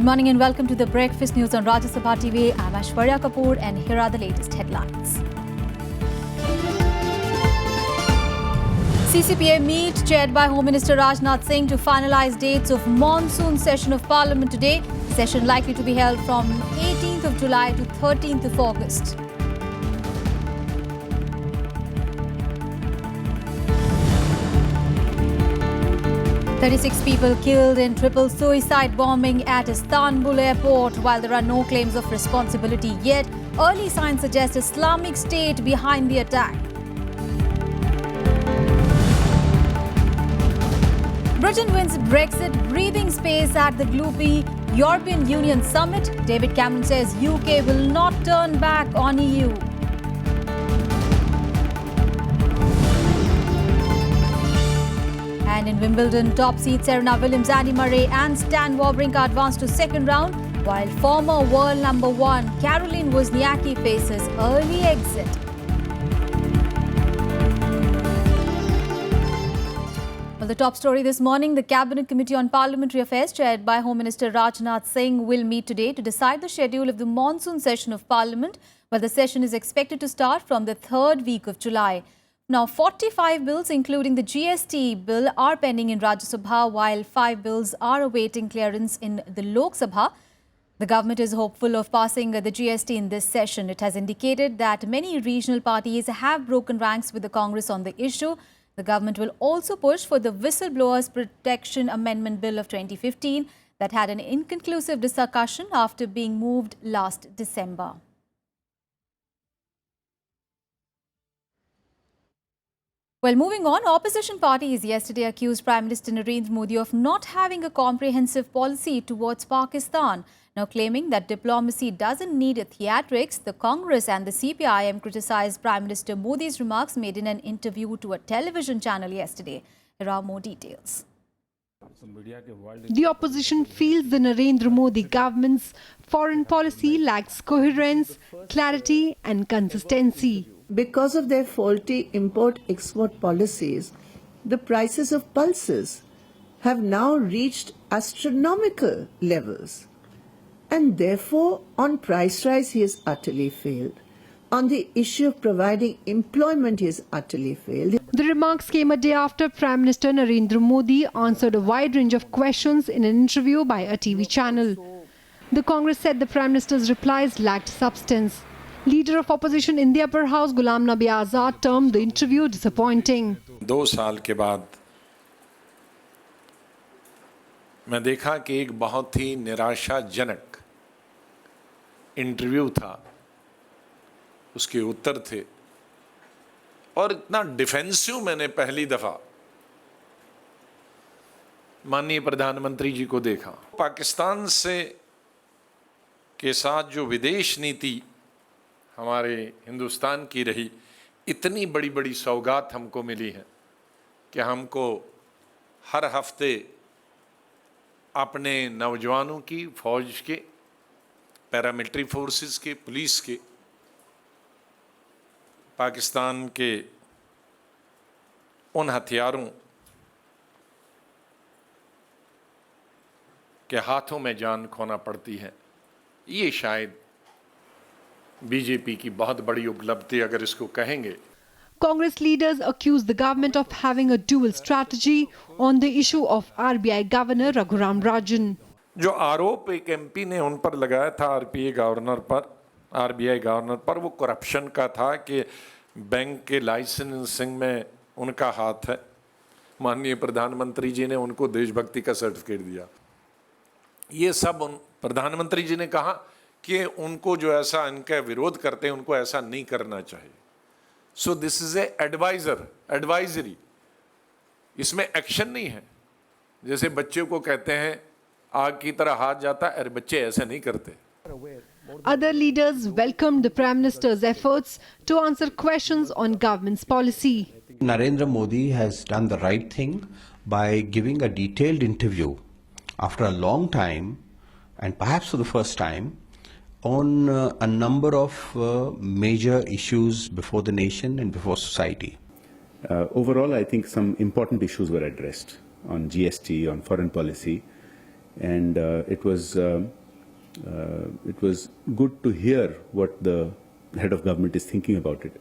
Good morning and welcome to the Breakfast News on Rajya Sabha TV. I'm Aishwarya Kapoor and here are the latest headlines. CCPA meet chaired by Home Minister Rajnath Singh to finalize dates of monsoon session of Parliament today. Session likely to be held from 18th of July to 13th of August. "36 people killed in triple suicide bombing at Istanbul airport. While there are no claims of responsibility yet, early signs suggest Islamic State behind the attack. Britain wins Brexit breathing space at the gloopy European Union summit. David Cameron says UK will not turn back on EU. And in Wimbledon, top seed Serena Williams, Andy Murray and Stan Wawrinka advanced to second round, while former world number 1 Caroline Wozniacki faces early exit. Well, the top story this morning, the Cabinet Committee on Parliamentary Affairs chaired by Home Minister Rajnath Singh will meet today to decide the schedule of the monsoon session of Parliament, where the session is expected to start from the third week of July. Now, 45 bills, including the GST bill, are pending in Rajya Sabha, while 5 bills are awaiting clearance in the Lok Sabha. The government is hopeful of passing the GST in this session. It has indicated that many regional parties have broken ranks with the Congress on the issue. The government will also push for the Whistleblowers Protection Amendment Bill of 2015 that had an inconclusive discussion after being moved last December. Well, moving on, opposition parties yesterday accused Prime Minister Narendra Modi of not having a comprehensive policy towards Pakistan. Now claiming that diplomacy doesn't need theatrics, the Congress and the CPIM criticized Prime Minister Modi's remarks made in an interview to a television channel yesterday. Here are more details. The opposition feels the Narendra Modi government's foreign policy lacks coherence, clarity and consistency. Because of their faulty import-export policies, the prices of pulses have now reached astronomical levels. And therefore, on price rise, he has utterly failed. On the issue of providing employment, he has utterly failed. The remarks came a day after Prime Minister Narendra Modi answered a wide range of questions in an interview by a TV channel. The Congress said the Prime Minister's replies lacked substance. Leader of opposition in the upper house, Ghulam Nabi Azad, termed the interview disappointing. 2 साल के बाद मैं देखा कि एक बहुत ही निराशाजनक interview था, उसके उत्तर थे और इतना डिफेंसिव मैंने पहली दफा माननीय प्रधानमंत्री जी को देखा। पाकिस्तान से के साथ जो विदेश नीति हमारे हिंदुस्तान की रही, इतनी बड़ी बड़ी सौगात हमको मिली है कि हमको हर हफ्ते अपने नौजवानों की, फौज के, पैरामिलिट्री फोर्सेस के, पुलिस के, पाकिस्तान के उन हथियारों के हाथों में जान खोना पड़ती है। ये शायद बीजेपी की बहुत बड़ी उपलब्धि अगर इसको कहेंगे। Congress leaders accused the government of having a dual strategy on the issue of RBI Governor Raghuram Rajan. जो आरोप एक एमपी ने उन पर लगाया था आरबीआई गवर्नर पर, वो करप्शन का था कि बैंक के लाइसेंसिंग में उनका हाथ है। माननीय प्रधानमंत्री जी ने उनको देशभक्ति का सर्टिफिकेट दिया। ये सब प्रधानमंत्री जी ने कहा कि उनको जो ऐसा इनका विरोध करते हैं उनको ऐसा नहीं करना चाहिए। सो दिस इज एडवाइजरी, इसमें एक्शन नहीं है। जैसे बच्चे को कहते हैं आग की तरह हाथ जाता है, अरे बच्चे ऐसे नहीं करते। Other leaders welcomed the Prime Minister's efforts to answer questions on government's policy. Narendra Modi has done the right thing by giving a detailed interview after a long time, and perhaps for the first time, on a number of major issues before the nation and before society. Overall, I think some important issues were addressed on GST, on foreign policy, and it was good to hear what the head of government is thinking about it.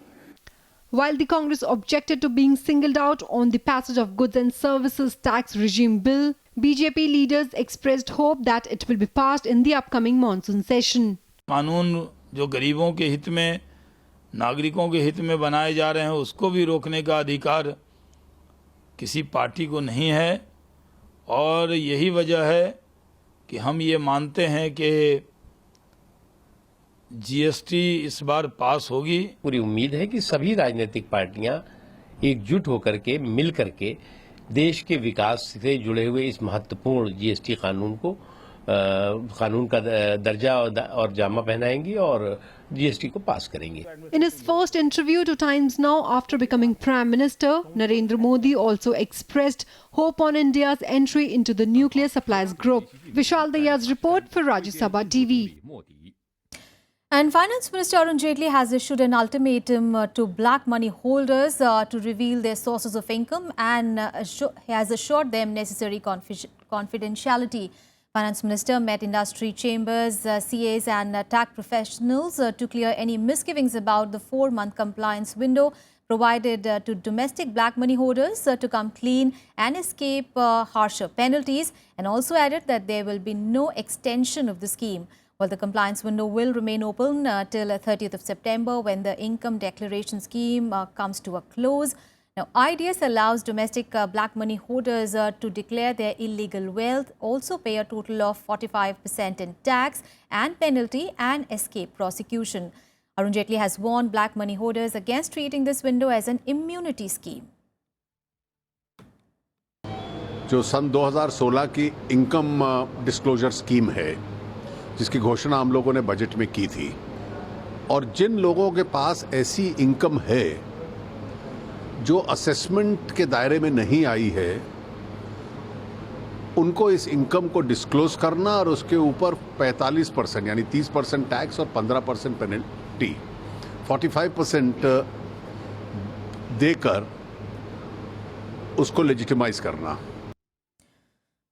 While the Congress objected to being singled out on the passage of Goods and Services Tax Regime Bill, BJP leaders expressed hope that it will be passed in the upcoming monsoon session. कानून जो गरीबों के हित में, नागरिकों के हित में बनाए जा रहे हैं, उसको भी रोकने का अधिकार किसी पार्टी को नहीं है, और यही वजह है कि हम ये मानते हैं कि जीएसटी इस बार पास होगी। पूरी उम्मीद है कि सभी राजनीतिक पार्टियां एकजुट होकर के मिल करके देश के विकास से जुड़े हुए इस महत्वपूर्ण जीएसटी कानून का दर्जा और जामा पहनाएंगी और जीएसटी को पास करेंगे। In his first interview to Times Now after becoming Prime Minister, Narendra Modi also expressed hope on India's entry into the nuclear supplies group. Vishal Dayya's report for Rajya Sabha TV. And Finance Minister Arun Jaitley has issued an ultimatum to black money holders to reveal their sources of income and has assured them necessary confidentiality. Finance Minister met industry chambers, CAs and tax professionals to clear any misgivings about the 4-month compliance window provided to domestic black money holders to come clean and escape harsher penalties, and also added that there will be no extension of the scheme. Well, the compliance window will remain open till 30th of September when the income declaration scheme comes to a close. Now, IDS allows domestic black money holders to declare their illegal wealth, also pay a total of 45% in tax and penalty and escape prosecution. Arun Jaitley has warned black money holders against treating this window as an immunity scheme. जो सन 2016 की income disclosure scheme है, जिसकी घोषणा हम लोगों ने budget में की थी, और जिन लोगों के पास ऐसी इनकम है जो असेसमेंट के दायरे में नहीं आई है, उनको इस इनकम को डिस्क्लोज करना और उसके ऊपर 45% यानी 30% टैक्स और 15% पेनल्टी 45% देकर उसको लेजिटिमाइज करना।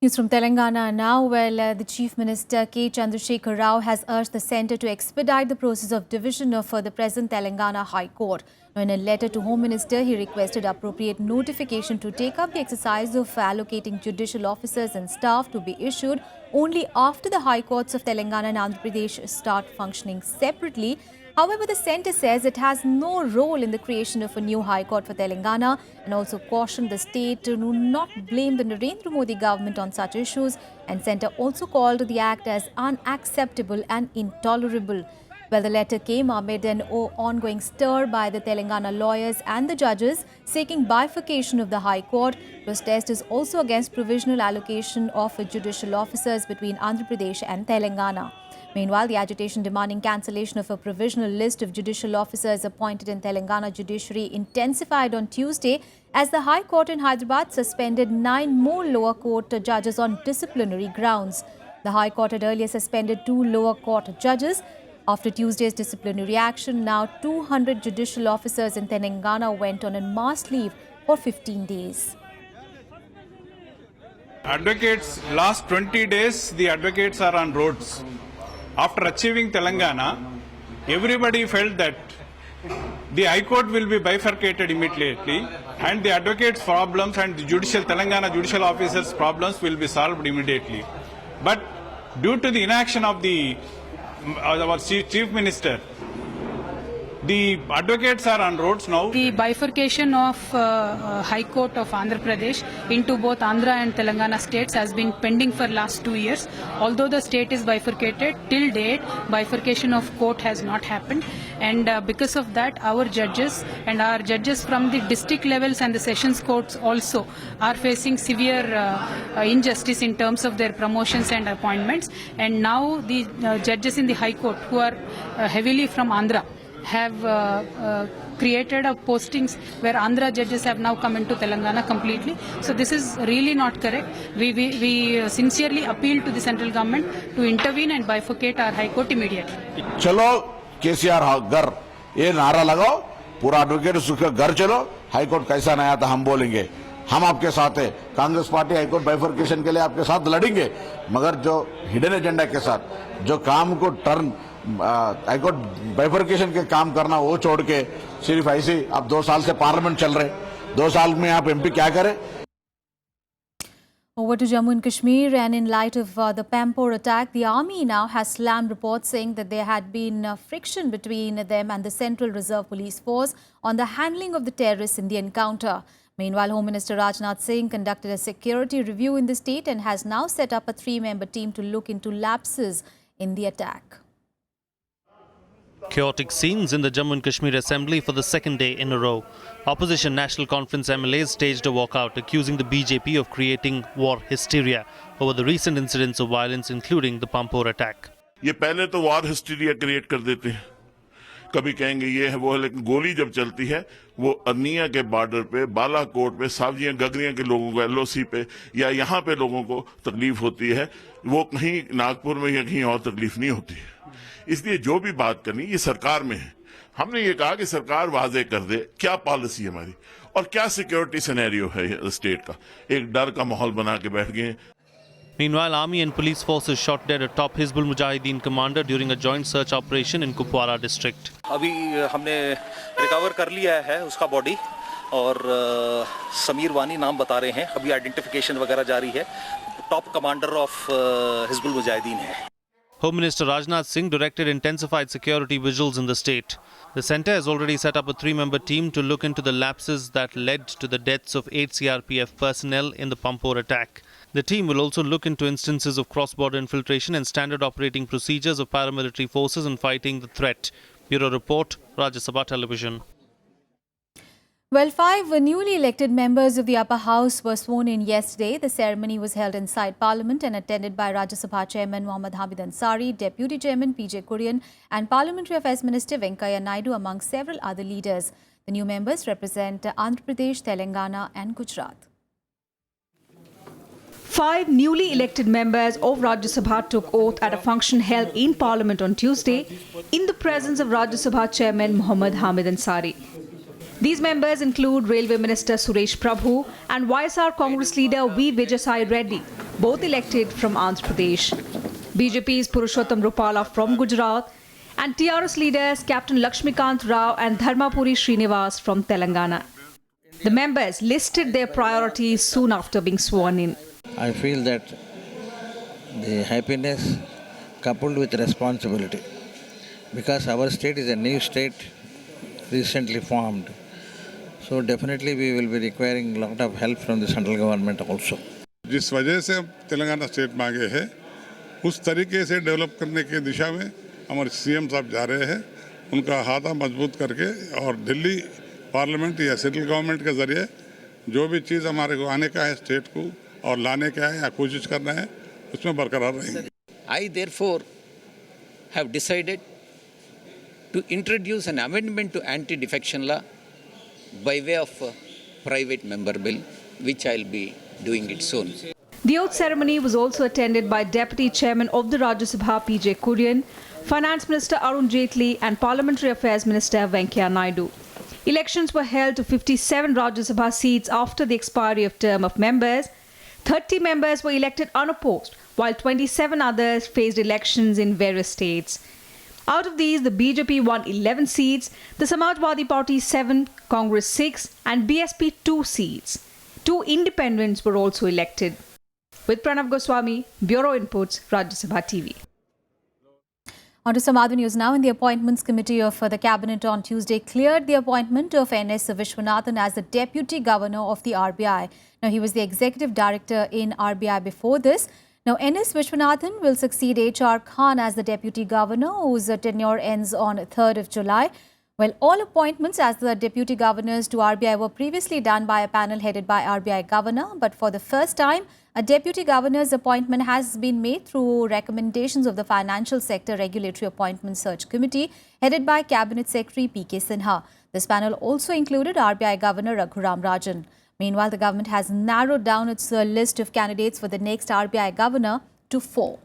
News from Telangana now. Well, the Chief Minister K. Chandrasekhar Rao has urged the centre to expedite the process of division of the present Telangana High Court. Now, in a letter to Home Minister, he requested appropriate notification to take up the exercise of allocating judicial officers and staff to be issued only after the High Courts of Telangana and Andhra Pradesh start functioning separately. However, the centre says it has no role in the creation of a new High Court for Telangana, and also cautioned the state to not blame the Narendra Modi government on such issues, and centre also called the act as unacceptable and intolerable. Well, the letter came amid an ongoing stir by the Telangana lawyers and the judges seeking bifurcation of the High Court. Protest is also against provisional allocation of judicial officers between Andhra Pradesh and Telangana. Meanwhile, the agitation demanding cancellation of a provisional list of judicial officers appointed in Telangana judiciary intensified on Tuesday as the High Court in Hyderabad suspended 9 more lower court judges on disciplinary grounds. The High Court had earlier suspended 2 lower court judges. After Tuesday's disciplinary action, now 200 judicial officers in Telangana went on a mass leave for 15 days. Advocates, last 20 days, the advocates are on roads. After achieving Telangana, everybody felt that the High Court will be bifurcated immediately and the advocates' problems and the Telangana judicial officers' problems will be solved immediately. But due to the inaction of our Chief Minister, the advocates are on roads now. The bifurcation of High Court of Andhra Pradesh into both Andhra and Telangana states has been pending for last 2 years. Although the state is bifurcated, till date bifurcation of court has not happened, and because of that our judges and our judges from the district levels and the sessions courts also are facing severe injustice in terms of their promotions and appointments. And now the judges in the High Court who are heavily from Andhra have created a postings where Andhra judges have now come into Telangana completely. So this is really not correct. We sincerely appeal to the central government to intervene and bifurcate our High Court immediately. चलो केसीआर घर ये नारा लगाओ, पूरा advocate उसका घर चलो, high court कैसा नया था हम बोलेंगे, हम आपके साथ है। कांग्रेस पार्टी हाईकोर्ट बाइफर्केशन के लिए आपके साथ लड़ेंगे, मगर जो हिडन एजेंडा के साथ जो काम को टर्न हाईकोर्ट बाइफर्केशन के काम करना वो छोड़ के सिर्फ ऐसे अब 2 साल से पार्लियामेंट चल रहे, 2 साल में आप एमपी क्या करें। Over to Jammu and Kashmir, and in light of the Pampore attack, the army now has slammed reports saying that there had been friction between them and the Central Reserve Police Force on the handling of the terrorists in the encounter. Meanwhile, Home Minister Rajnath Singh conducted a security review in the state and has now set up a 3-member team to look into lapses in the attack. Chaotic scenes in the Jammu and Kashmir Assembly for the second day in a row. Opposition National Conference MLAs staged a walkout, accusing the BJP of creating war hysteria over the recent incidents of violence, including the Pampore attack. ये पहले तो वार hysteria create कर देते हैं, कभी कहेंगे ये है वो है, लेकिन गोली जब चलती है वो अर्निया के बॉर्डर पे, बालाकोट पे, सावजियां गगरिया के लोगों को, एलओसी पे या यहाँ पे लोगों को तकलीफ होती है, वो कहीं नागपुर में या कहीं और तकलीफ नहीं होती है। इसलिए जो भी बात करनी ये सरकार में है। हमने ये कहा कि सरकार वाजे कर दे क्या पॉलिसी है हमारी और क्या सिक्योरिटी सिनेरियो है स्टेट का। एक डर का माहौल बना के बैठ गए। Meanwhile, army and police forces shot dead a top Hizbul Mujahideen commander during a joint search operation in Kupwara district. अभी हमने रिकवर कर लिया है उसका बॉडी और समीर वानी नाम बता रहे हैं, अभी आइडेंटिफिकेशन वगैरह जारी है। Top commander of Hizbul Mujahideen है। Home Minister Rajnath Singh directed intensified security vigils in the state. The centre has already set up a 3-member team to look into the lapses that led to the deaths of 8 CRPF personnel in the Pampore attack. The team will also look into instances of cross-border infiltration and standard operating procedures of paramilitary forces in fighting the threat. Bureau Report, Rajya Sabha Television. Well, 5 newly elected members of the upper house were sworn in yesterday. The ceremony was held inside Parliament and attended by Rajya Sabha Chairman Mohammad Hamid Ansari, Deputy Chairman PJ Kurian and Parliamentary Affairs Minister Venkaiah Naidu among several other leaders. The new members represent Andhra Pradesh, Telangana and Gujarat. 5 newly elected members of Rajya Sabha took oath at a function held in Parliament on Tuesday in the presence of Rajya Sabha Chairman Mohammad Hamid Ansari. These members include Railway Minister Suresh Prabhu and YSR Congress leader V. Vijay Reddy, both elected from Andhra Pradesh. BJP's Purushottam Rupala from Gujarat and TRS leaders Captain Lakshmikant Rao and Dharmapuri Srinivas from Telangana. The members listed their priorities soon after being sworn in. I feel that the happiness coupled with responsibility, because our state is a new state recently formed. So definitely we will be requiring a lot of help from the central government also. जिस वजह से हम Telangana state में आगे है, उस तरीके से डेवलप करने की दिशा में हमारे सीएम साहब जा रहे हैं। उनका हाथा मजबूत करके और दिल्ली पार्लियामेंट या सेंट्रल गवर्नमेंट के जरिए जो भी चीज़ हमारे को आने का है स्टेट को और लाने का है या कोशिश करना है, उसमें बरकरार रहेंगे। I therefore have decided to introduce an amendment to anti-defection law by way of a private member bill, which I'll be doing it soon. The oath ceremony was also attended by Deputy Chairman of the Rajya Sabha PJ Kurian, Finance Minister Arun Jaitley and Parliamentary Affairs Minister Venkaiah Naidu. Elections were held to 57 Rajya Sabha seats after the expiry of term of members. 30 members were elected unopposed, while 27 others faced elections in various states. Out of these, the BJP won 11 seats, the Samajwadi Party 7, Congress 6 and BSP 2 seats. 2 independents were also elected. With Pranav Goswami, Bureau Inputs, Rajya Sabha TV. On to some other news now. In the Appointments Committee of the Cabinet on Tuesday cleared the appointment of N.S. Vishwanathan as the Deputy Governor of the RBI. Now, he was the Executive Director in RBI before this. Now, N.S. Vishwanathan will succeed H.R. Khan as the Deputy Governor, whose tenure ends on 3rd of July. Well, all appointments as the Deputy Governors to RBI were previously done by a panel headed by RBI Governor. But for the first time, a Deputy Governor's appointment has been made through recommendations of the Financial Sector Regulatory Appointment Search Committee, headed by Cabinet Secretary P.K. Sinha. This panel also included RBI Governor Raghuram Rajan. Meanwhile, the government has narrowed down its list of candidates for the next RBI Governor to 4.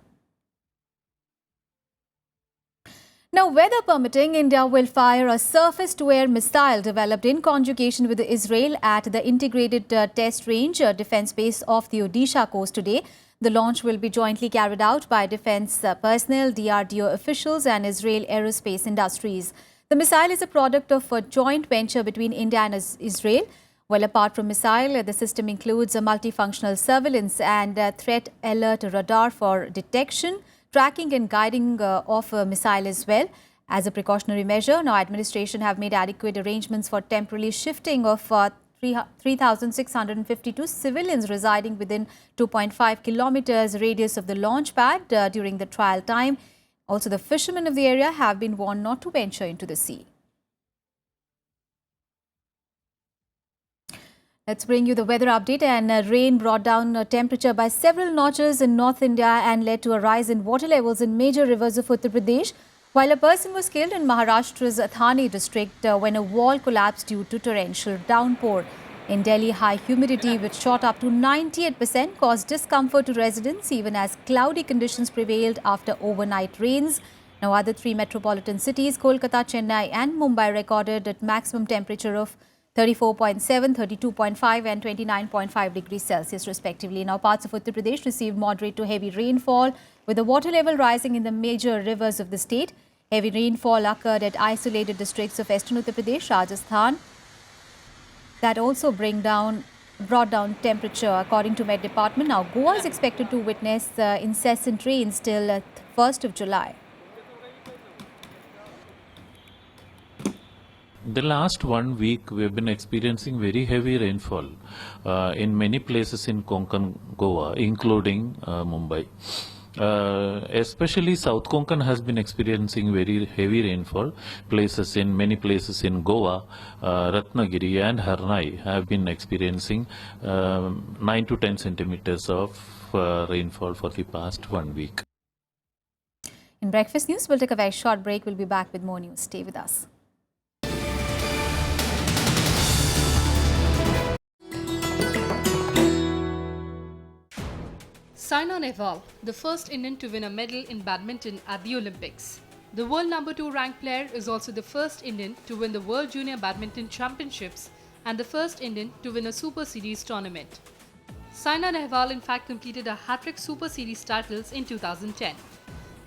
Now, weather permitting, India will fire a surface-to-air missile developed in conjugation with Israel at the Integrated Test Range defense base off the Odisha coast today. The launch will be jointly carried out by defense personnel, DRDO officials and Israel Aerospace Industries. The missile is a product of a joint venture between India and Israel. Well, apart from missile, the system includes a multifunctional surveillance and threat alert radar for detection, tracking and guiding of a missile as well. As a precautionary measure, now administration have made adequate arrangements for temporarily shifting of 3,652 civilians residing within 2.5 kilometers radius of the launch pad during the trial time. Also, the fishermen of the area have been warned not to venture into the sea. Let's bring you the weather update. And rain brought down temperature by several notches in North India and led to a rise in water levels in major rivers of Uttar Pradesh, while a person was killed in Maharashtra's Thane district when a wall collapsed due to torrential downpour. In Delhi, high humidity, which shot up to 98%, caused discomfort to residents even as cloudy conditions prevailed after overnight rains. Now, other three metropolitan cities, Kolkata, Chennai and Mumbai, recorded at maximum temperature of 34.7, 32.5 and 29.5 degrees Celsius respectively. Now, parts of Uttar Pradesh received moderate to heavy rainfall, with the water level rising in the major rivers of the state. Heavy rainfall occurred at isolated districts of Eastern Uttar Pradesh, Rajasthan. That also brought down temperature, according to Met Department. Now, Goa is expected to witness incessant rains till 1st of July. The last 1 week we have been experiencing very heavy rainfall in many places in Konkan, Goa, including Mumbai. Especially South Konkan has been experiencing very heavy rainfall. Many places in Goa, Ratnagiri and Harnai have been experiencing 9 to 10 centimeters of rainfall for the past 1 week. In Breakfast News, we'll take a very short break. We'll be back with more news. Stay with us. Saina Nehwal, the first Indian to win a medal in badminton at the Olympics. The world number 2 ranked player is also the first Indian to win the World Junior Badminton Championships and the first Indian to win a Super Series tournament. Saina Nehwal in fact completed a hat-trick Super Series titles in 2010.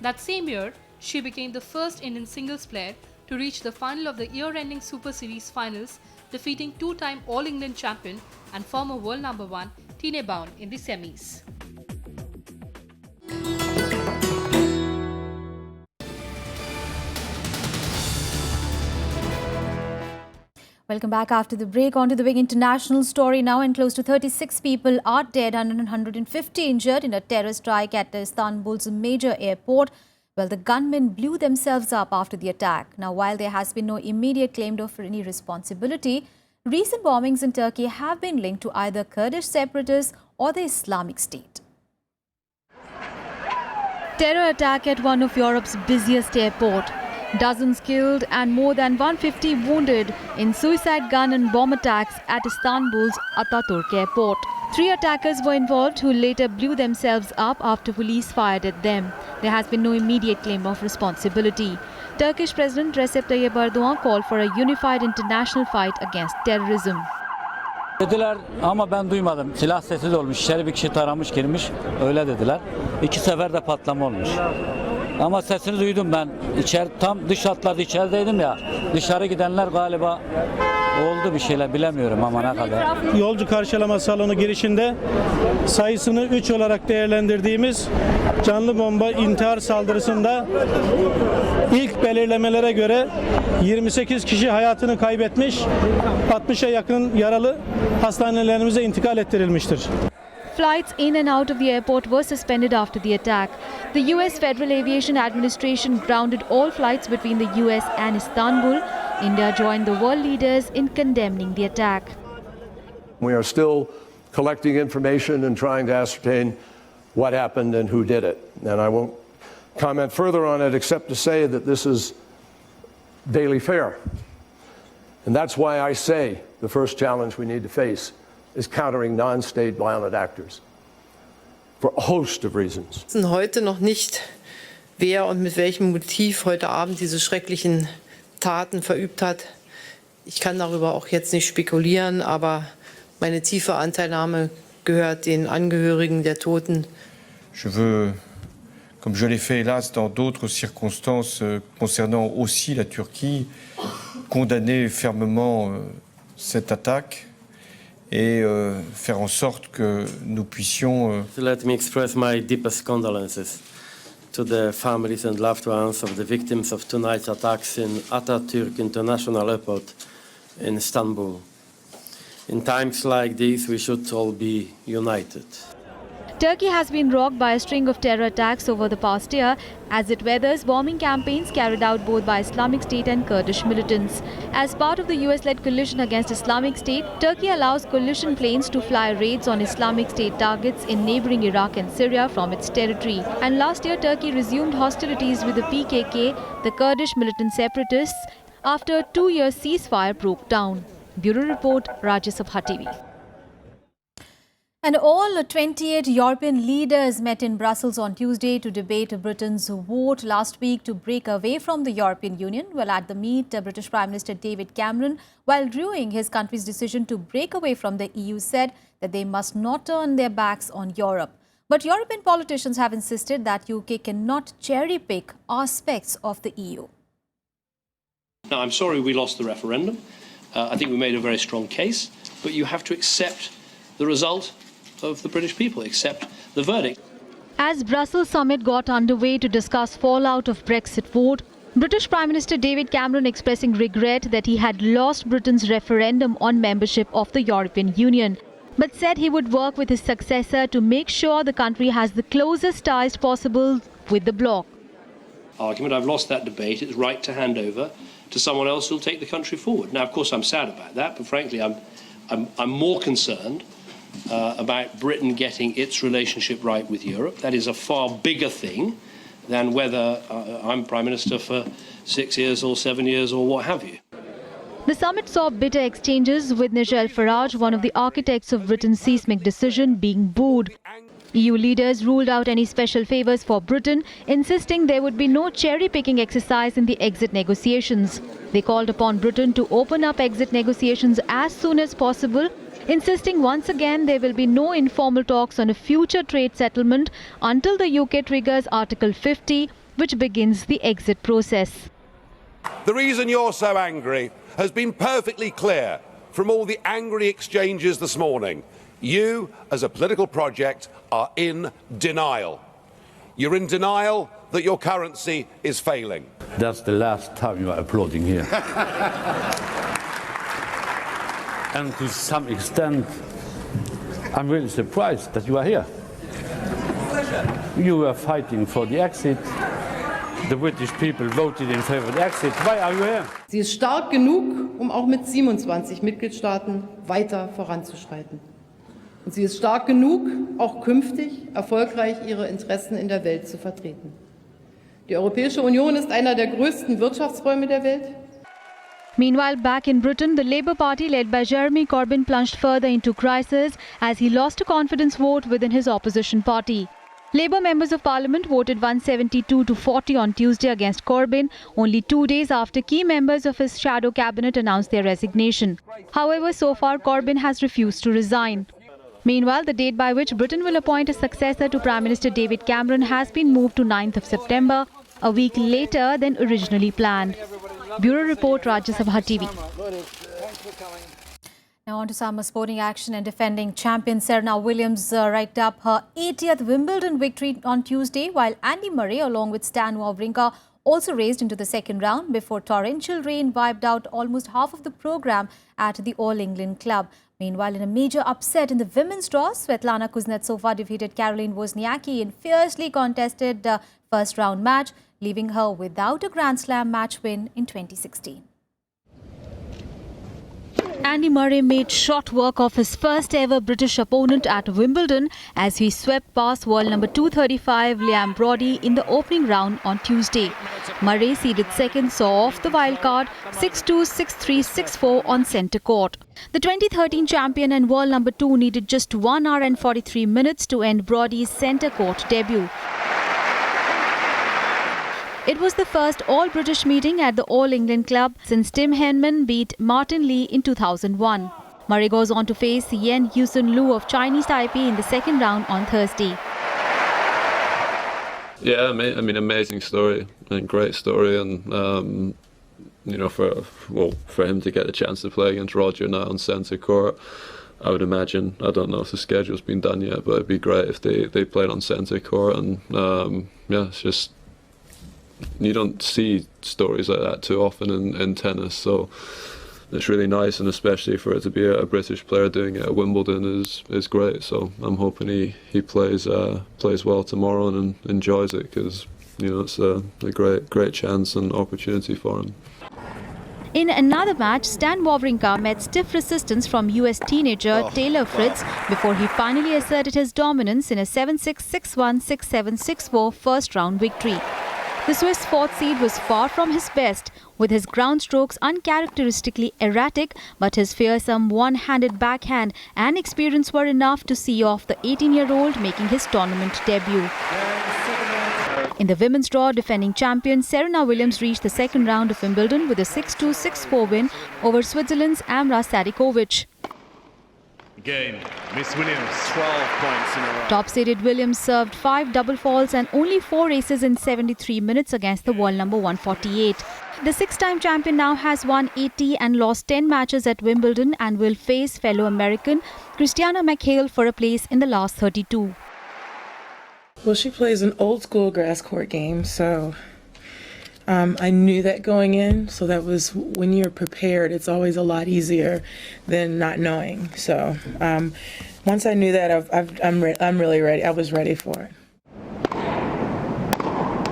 That same year, she became the first Indian singles player to reach the final of the year-ending Super Series finals, defeating 2-time All-England champion and former world number 1 Tine Baun in the semis. Welcome back after the break. On to the big international story now, and close to 36 people are dead and 150 injured in a terror strike at Istanbul's major airport. Well, the gunmen blew themselves up after the attack. Now, while there has been no immediate claim of any responsibility, recent bombings in Turkey have been linked to either Kurdish separatists or the Islamic State. Terror attack at one of Europe's busiest airports. Dozens killed and more than 150 wounded in suicide gun and bomb attacks at Istanbul's Ataturk airport. 3 attackers were involved who later blew themselves up after police fired at them. There has been no immediate claim of responsibility. Turkish President Recep Tayyip Erdogan called for a unified international fight against terrorism. Dediler ama ben duymadım. Silah sessiz olmuş. İçeri bir kişi taramış girmiş. Öyle dediler. 2 sefer de patlama olmuş. Ama sesini duydum ben. Tam dış hatlarda içerideydim ya. Dışarı gidenler galiba oldu bir şeyler, bilemiyorum ama ne kadar. Yolcu karşılama salonu girişinde sayısını 3 olarak değerlendirdiğimiz canlı bomba intihar saldırısında ilk belirlemelere göre 28 kişi hayatını kaybetmiş, 60'a yakın yaralı hastanelerimize intikal ettirilmiştir. Flights in and out of the airport were suspended after the attack. The US Federal Aviation Administration grounded all flights between the US and Istanbul. India joined the world leaders in condemning the attack. We are still collecting information and trying to ascertain what happened and who did it. And I won't comment further on it except to say that this is daily fare. And that's why I say the first challenge we need to face is countering non-state violent actors for a host of reasons. Heute noch nicht wer und mit welchem Motiv heute Abend diese schrecklichen Taten verübt hat. Ich kann darüber auch jetzt nicht spekulieren, aber meine tiefe Anteilnahme gehört den Angehörigen der Toten. Je veux, comme je l'ai fait hélas dans d'autres circonstances concernant aussi la Turquie, condamner fermement cette attaque et faire en sorte que nous puissions... Let me express my deepest condolences to the families and loved ones of the victims of tonight's attacks in Atatürk International Airport in Istanbul. In times like these, we should all be united. Turkey has been rocked by a string of terror attacks over the past year as it weathers bombing campaigns carried out both by Islamic State and Kurdish militants. As part of the US-led coalition against Islamic State, Turkey allows coalition planes to fly raids on Islamic State targets in neighboring Iraq and Syria from its territory. And last year, Turkey resumed hostilities with the PKK, the Kurdish militant separatists, after a 2-year ceasefire broke down. Bureau Report, Rajya, Sabha TV. And all 28 European leaders met in Brussels on Tuesday to debate Britain's vote last week to break away from the European Union. Well, at the meet, British Prime Minister David Cameron, while reviewing his country's decision to break away from the EU, said that they must not turn their backs on Europe. But European politicians have insisted that UK cannot cherry-pick aspects of the EU. Now, I'm sorry we lost the referendum. I think we made a very strong case, but you have to accept the result of the British people, accept the verdict. As Brussels summit got underway to discuss fallout of Brexit vote, British Prime Minister David Cameron expressing regret that he had lost Britain's referendum on membership of the European Union, but said he would work with his successor to make sure the country has the closest ties possible with the bloc. Argument, I've lost that debate. It's right to hand over to someone else who'll take the country forward. Now, of course, I'm sad about that, but frankly, I'm more concerned about Britain getting its relationship right with Europe. That is a far bigger thing than whether I'm Prime Minister for 6 years or 7 years or what have you. The summit saw bitter exchanges, with Nigel Farage, one of the architects of Britain's seismic decision, being booed. EU leaders ruled out any special favours for Britain, insisting there would be no cherry-picking exercise in the exit negotiations. They called upon Britain to open up exit negotiations as soon as possible, insisting once again there will be no informal talks on a future trade settlement until the UK triggers Article 50, which begins the exit process. The reason you're so angry has been perfectly clear from all the angry exchanges this morning. You, as a political project, are in denial. You're in denial that your currency is failing. That's the last time you are applauding here. And to some extent, I'm really surprised that you are here. You were fighting for the exit. The British people voted in favor of the exit. Why are you here? Sie ist stark genug, auch mit 27 Mitgliedstaaten weiter voranzuschreiten. Und sie ist stark genug, auch künftig erfolgreich ihre Interessen in der Welt zu vertreten. Die Europäische Union ist einer der größten Wirtschaftsräume der Welt. Meanwhile, back in Britain, the Labour Party led by Jeremy Corbyn plunged further into crisis as he lost a confidence vote within his opposition party. Labour members of Parliament voted 172 to 40 on Tuesday against Corbyn, only 2 days after key members of his shadow cabinet announced their resignation. However, so far Corbyn has refused to resign. Meanwhile, the date by which Britain will appoint a successor to Prime Minister David Cameron has been moved to 9th of September, a week later than originally planned. Bureau Report, Rajya, Sabha TV. Now on to some sporting action, and defending champion Serena Williams racked up her 80th Wimbledon victory on Tuesday, while Andy Murray along with Stan Wawrinka also raced into the second round before torrential rain wiped out almost half of the program at the All England Club. Meanwhile, in a major upset in the women's draw, Svetlana Kuznetsova defeated Caroline Wozniacki in fiercely contested first-round match, leaving her without a Grand Slam match win in 2016. Andy Murray made short work of his first-ever British opponent at Wimbledon as he swept past world number 235 Liam Brody in the opening round on Tuesday. Murray, seeded second, saw off the wildcard 6-2, 6-3, 6-4 on centre court. The 2013 champion and world number 2 needed just 1 hour and 43 minutes to end Brody's centre court debut. It was the first all-British meeting at the All-England club since Tim Henman beat Martin Lee in 2001. Murray goes on to face Yen Yusun Lu of Chinese Taipei in the second round on Thursday. Yeah, I mean, amazing story and great story, and you know, for him to get the chance to play against Rajya now on centre court, I would imagine, I don't know if the schedule's been done yet, but it'd be great if they played on centre court, and yeah, it's just, you don't see stories like that too often in tennis, so it's really nice, and especially for it to be a British player doing it at Wimbledon is great. So I'm hoping he plays well tomorrow and enjoys it, because you know it's a great chance and opportunity for him. In another match, Stan Wawrinka met stiff resistance from US teenager Taylor Fritz before he finally asserted his dominance in a 7-6, 6-1, 6-7, 6-4 first-round victory. The Swiss fourth seed was far from his best, with his ground strokes uncharacteristically erratic, but his fearsome one-handed backhand and experience were enough to see off the 18-year-old making his tournament debut. In the women's draw, defending champion Serena Williams reached the second round of Wimbledon with a 6-2, 6-4 win over Switzerland's Amra Sadikovic. Game, Miss Williams, 12 points in a row. Top-seeded Williams served 5 double faults and only 4 aces in 73 minutes against the world number 148. The 6-time champion now has won 80 and lost 10 matches at Wimbledon and will face fellow American Christiana McHale for a place in the last 32. Well, she plays an old-school grass court game, so I knew that going in, so that was, when you're prepared, it's always a lot easier than not knowing. So once I knew that, I'm really ready. I was ready for it.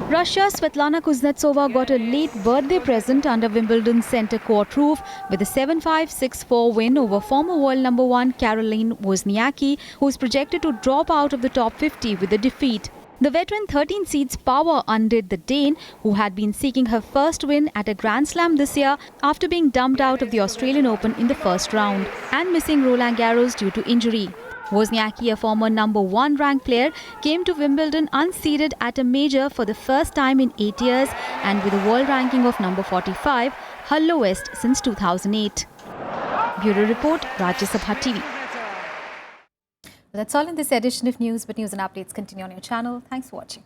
Russia's Svetlana Kuznetsova got a late birthday present under Wimbledon's centre court roof with a 7-5, 6-4 win over former world number 1 Caroline Wozniacki, who is projected to drop out of the top 50 with the defeat. The veteran 13 seeds power undid the Dane, who had been seeking her first win at a Grand Slam this year after being dumped out of the Australian Open in the first round and missing Roland Garros due to injury. Wozniacki, a former number 1 ranked player, came to Wimbledon unseeded at a major for the first time in 8 years and with a world ranking of number 45, her lowest since 2008. Bureau Report, Rajya Sabha TV. That's all in this edition of News, but news and updates continue on your channel. Thanks for watching.